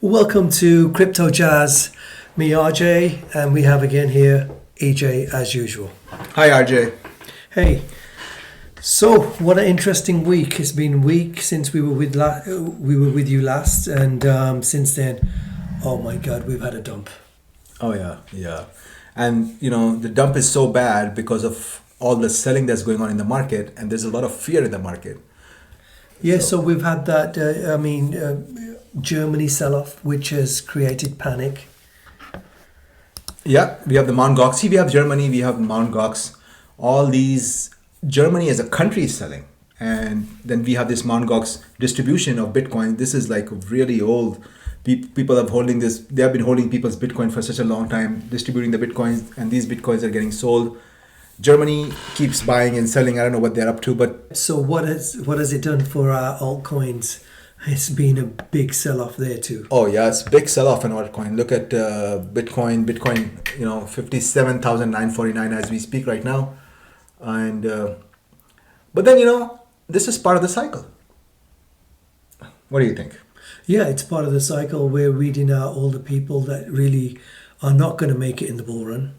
Welcome to Crypto Jazz. Me, RJ, and we have again here EJ as usual. Hi, RJ. Hey, so what an interesting week! It's been a week since we were with you last, and since then, oh my God, we've had a dump. Oh, yeah. And, the dump is so bad because of all the selling that's going on in the market, and there's a lot of fear in the market. Yeah, so we've had that. Germany sell-off, which has created panic. Yeah, we have the Mt. Gox. See, we have Germany, we have Mt. Gox. All these, Germany as a country is selling. And then we have this Mt. Gox distribution of Bitcoin. This is like really old. People have holding this, they have been holding people's Bitcoin for such a long time, distributing the Bitcoins, and these Bitcoins are getting sold. Germany keeps buying and selling. I don't know what they're up to, but... So what has it done for our altcoins? It's been a big sell-off there too. Oh yeah, it's a big sell-off in altcoin. Look at Bitcoin, 57,949 as we speak right now. And but then, this is part of the cycle. What do you think? Yeah, it's part of the cycle. We're weeding out all the people that really are not going to make it in the bull run.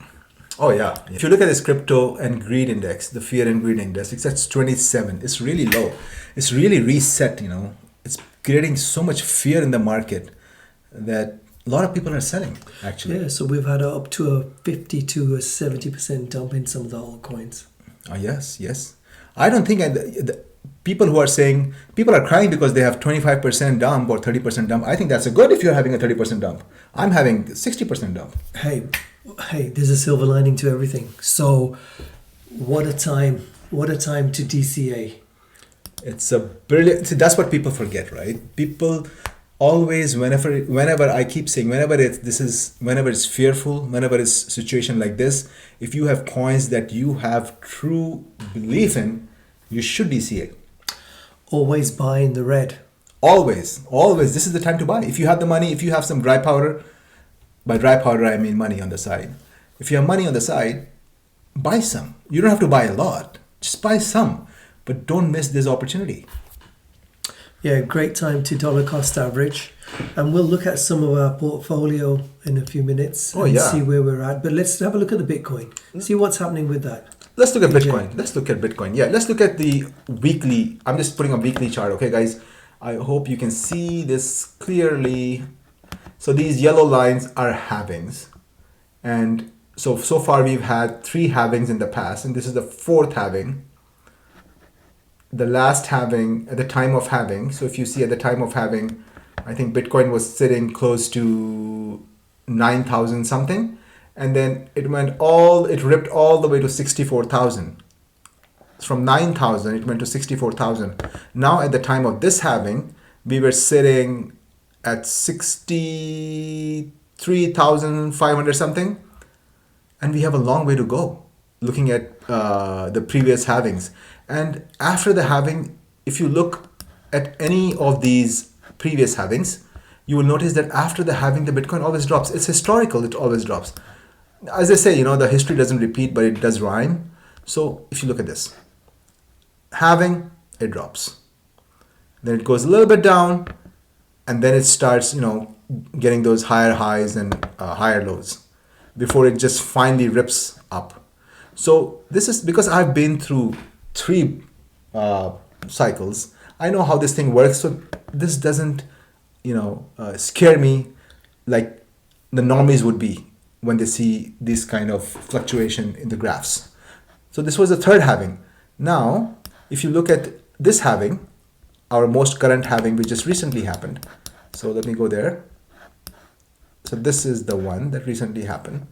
Oh yeah. If you look at this crypto and greed index, the fear and greed index, it's at 27. It's really low. It's really reset, It's creating so much fear in the market that a lot of people are selling, actually. Yeah, so we've had up to a 50 to a 70% dump in some of the altcoins. Oh, yes. I don't think the people who are saying, people are crying because they have 25% dump or 30% dump. I think that's a good if you're having a 30% dump. I'm having 60% dump. Hey, there's a silver lining to everything. So what a time to DCA. It's a brilliant. See, that's what people forget, right? People always, whenever I keep saying, whenever it's fearful, whenever it's situation like this, if you have coins that you have true belief in, you should DCA. Always buy in the red. Always. This is the time to buy. If you have the money, if you have some dry powder, by dry powder I mean money on the side. If you have money on the side, buy some. You don't have to buy a lot. Just buy some. But don't miss this opportunity. Yeah, great time to dollar cost average. And we'll look at some of our portfolio in a few minutes and see where we're at. But let's have a look at the Bitcoin. See what's happening with that. Let's look at Bitcoin. Yeah, let's look at the weekly. I'm just putting a weekly chart, okay, guys? I hope you can see this clearly. So these yellow lines are halvings. And so far we've had 3 halvings in the past, and this is the 4th halving. The last halving, at the time of halving, so if you see at the time of halving, I think Bitcoin was sitting close to 9,000 something, and then it ripped all the way to 64,000. From 9,000, it went to 64,000. Now at the time of this halving, we were sitting at 63,500 something, and we have a long way to go looking at the previous halvings. And after the halving, if you look at any of these previous halvings, you will notice that after the halving, the Bitcoin always drops. It's historical, it always drops. As I say, the history doesn't repeat, but it does rhyme. So if you look at this, halving, it drops. Then it goes a little bit down, and then it starts, getting those higher highs and higher lows before it just finally rips up. So this is because I've been through 3 cycles. I know how this thing works, so this doesn't scare me like the normies would be when they see this kind of fluctuation in the graphs. So this was the 3rd halving. Now if you look at this halving, our most current halving, which just recently happened, so let me go there. So this is the one that recently happened,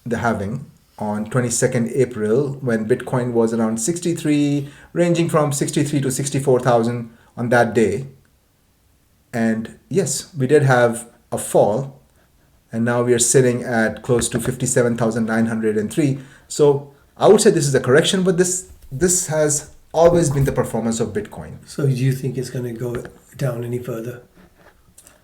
the halving on 22nd April, when Bitcoin was around 63, ranging from 63 to 64,000 on that day. And yes, we did have a fall, and now we are sitting at close to 57,903. So I would say this is a correction, but this has always been the performance of Bitcoin. So do you think it's going to go down any further?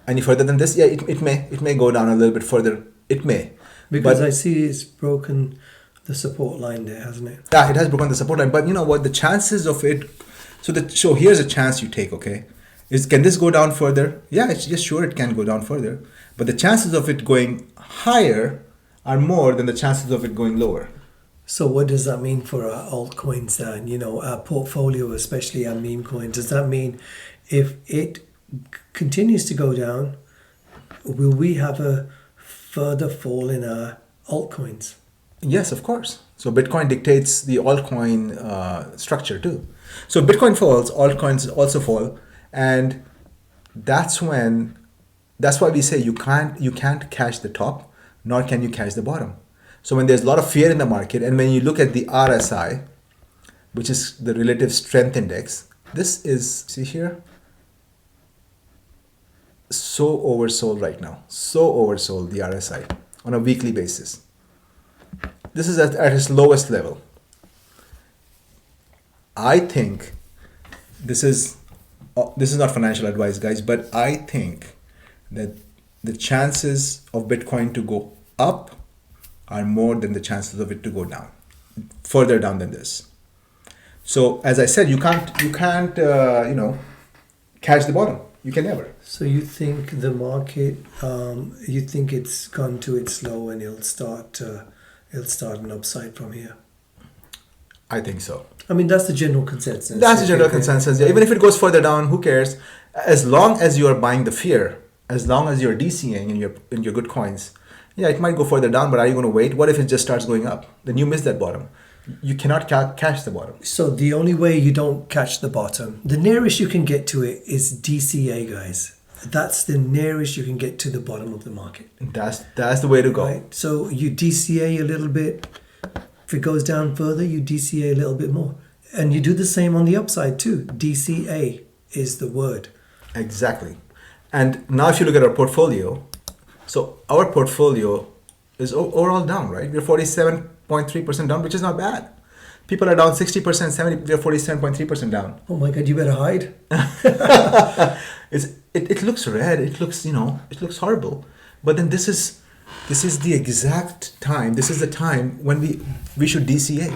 Any further than this? Yeah, it may go down a little bit further. It may. Because I see it's broken the support line there, hasn't it? Yeah, it has broken the support line. But you know what? The chances of it... So here's a chance you take, okay? Can this go down further? Yeah, it's just sure it can go down further, but the chances of it going higher are more than the chances of it going lower. So what does that mean for our altcoins then? Our portfolio, especially our meme coin. Does that mean if it continues to go down, will we have a further fall in our altcoins? Yes, of course. So Bitcoin dictates the altcoin structure too. So Bitcoin falls, altcoins also fall, and that's why we say you can't catch the top, nor can you catch the bottom. So when there's a lot of fear in the market, and when you look at the RSI, which is the relative strength index, this is, see here, so oversold right now. So oversold, the RSI, on a weekly basis. This is at its lowest level. I think this is not financial advice, guys, but I think that the chances of Bitcoin to go up are more than the chances of it to go down, further down than this. So as I said, you can't catch the bottom. You can never. So you think the market, you think it's gone to its low and it'll start an upside from here? I think so. I mean, that's the general consensus. That's the general consensus. Yeah. Even if it goes further down, who cares? As long as you are buying the fear, as long as you're DCAing in your good coins, yeah, it might go further down, but are you going to wait? What if it just starts going up? Then you miss that bottom. You cannot catch the bottom. So the only way you don't catch the bottom, the nearest you can get to it is DCA, guys. That's the nearest you can get to the bottom of the market. That's the way to go. Right? So you DCA a little bit. If it goes down further, you DCA a little bit more. And you do the same on the upside too. DCA is the word. Exactly. And now if you look at our portfolio, so our portfolio is overall down, right? We're 47.3% down, which is not bad. People are down 60%, 70%, we're 47.3% down. Oh my God, you better hide. It looks red, it looks horrible. But then this is the exact time, this is the time when we should DCA.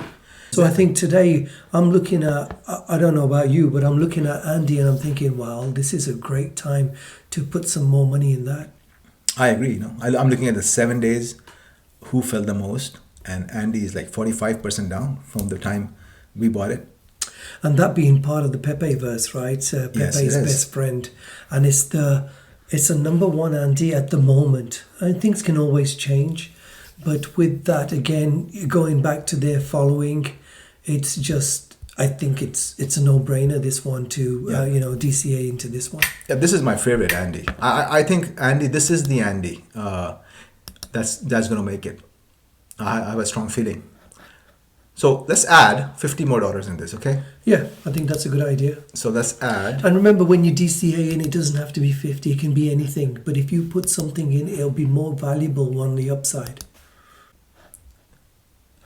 So I think today I'm looking at, I don't know about you, but I'm looking at Andy and I'm thinking, wow, this is a great time to put some more money in that. I agree. I'm looking at the 7 days, who fell the most, and Andy is like 45% down from the time we bought it. And that being part of the Pepe verse, right? Pepe's best friend. And it's a number one, Andy, at the moment. And things can always change. But with that, again, going back to their following, it's just, I think it's a no-brainer, this one, to DCA into this one. Yeah, this is my favorite Andy. I think Andy, this is the Andy that's going to make it. I have a strong feeling. So let's add $50 more in this, okay? Yeah, I think that's a good idea. So let's add. And remember, when you DCA in, it doesn't have to be 50, it can be anything. But if you put something in, it'll be more valuable on the upside.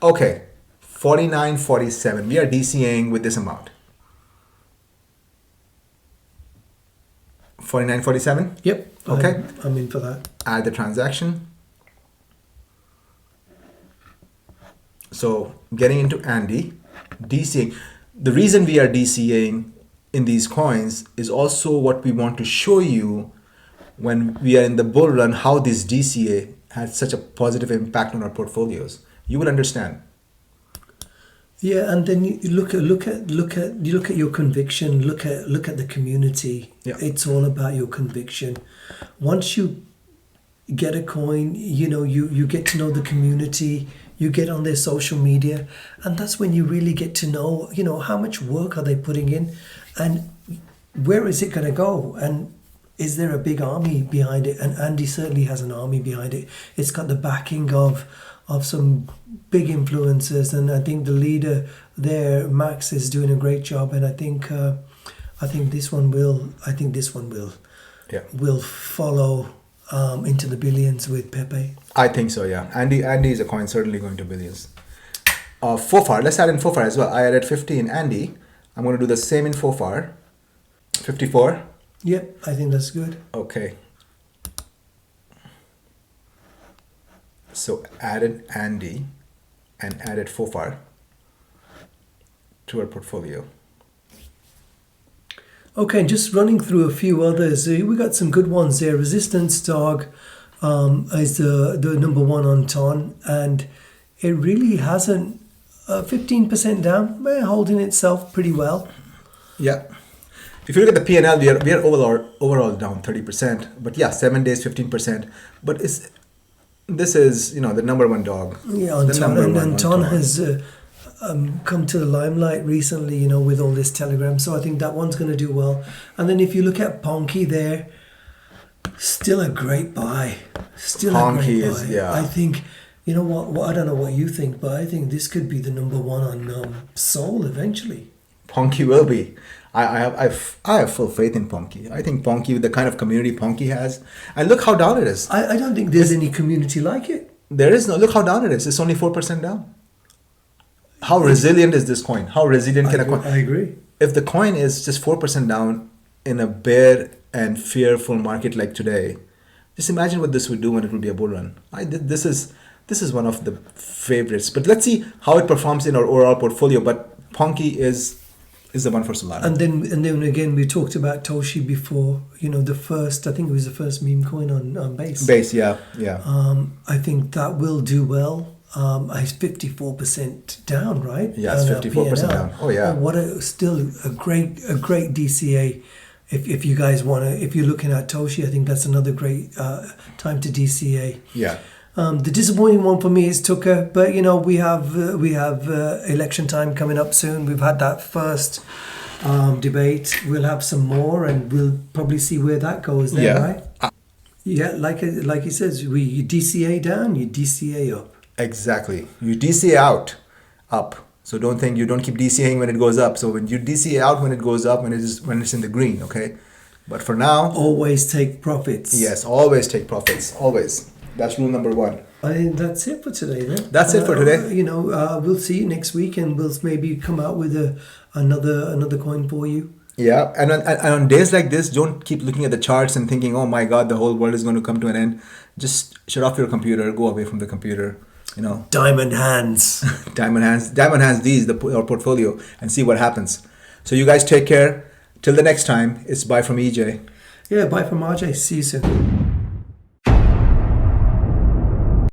Okay, 49.47. We are DCAing with this amount. 49.47? Yep. Okay. I'm in for that. Add the transaction. So getting into Andy, DCAing. The reason we are DCAing in these coins is also what we want to show you when we are in the bull run, how this DCA has such a positive impact on our portfolios. You will understand. Yeah, and then you look at your conviction. Look at the community. Yeah. It's all about your conviction. Once you get a coin, you get to know the community. You get on their social media, and that's when you really get to know, how much work are they putting in, and where is it going to go, and is there a big army behind it? And Andy certainly has an army behind it. It's got the backing of some big influencers, and I think the leader there, Max, is doing a great job. And I think this one will follow into the billions with Pepe. I think so, yeah. Andy is a coin certainly going to billions. Fofar, let's add in Fofar as well. I added 50 in Andy. I'm going to do the same in Fofar. 54. Yep, I think that's good. Okay. So added Andy and added Fofar to our portfolio. Okay, just running through a few others. We got some good ones there. Resistance Dog is the number one on Ton, and it really hasn't 15% down, holding itself pretty well. Yeah. If you look at the P&L, we are overall down 30%. But yeah, 7 days, 15%. But this is the number one dog. Yeah, on The Ton, number and one on Ton Ton. has come to the limelight recently, with all this Telegram. So I think that one's going to do well. And then if you look at Ponky there, still a great buy. Still a Ponky great is, buy. yeah. I think, what, I don't know what you think, but I think this could be the number one on Soul eventually. Ponky will be. I have full faith in Ponky. I think Ponky, with the kind of community Ponky has, and look how down it is. I don't think there's any community like it. There is no. Look how down it is. It's only 4% down. How resilient is this coin? How resilient can a coin? I agree. If the coin is just 4% down in a bear and fearful market like today, just imagine what this would do when it will be a bull run. This is one of the favorites. But let's see how it performs in our overall portfolio. But Ponky is the one for Solana. And then again, we talked about Toshi before. The first, I think it was the first meme coin on Base. Base, yeah. I think that will do well. It's 54% down, right? Yeah, it's On 54% P&L. down. Oh, yeah. What still a great DCA. If you guys if you're looking at Toshi, I think that's another great time to DCA. Yeah. The disappointing one for me is Tucker, but we have election time coming up soon. We've had that first debate. We'll have some more, and we'll probably see where that goes. Then, Yeah. right? Yeah, like he says, you DCA down, you DCA up. Exactly. You DCA out, up. So don't keep DCAing when it goes up. So when you DCA out when it goes up, when it's in the green, okay? But for now, Always take profits. yes, always take profits. Always. That's rule number one. I think that's it for today, then. That's it for today. We'll see you next week, and we'll maybe come out with another coin for you. Yeah, and on days like this, don't keep looking at the charts and thinking, oh my God, the whole world is going to come to an end. Just shut off your computer, go away from the computer. Diamond hands. Diamond hands these, our portfolio, and see what happens. So you guys take care. Till the next time, it's bye from EJ. Yeah, bye from RJ. See you soon.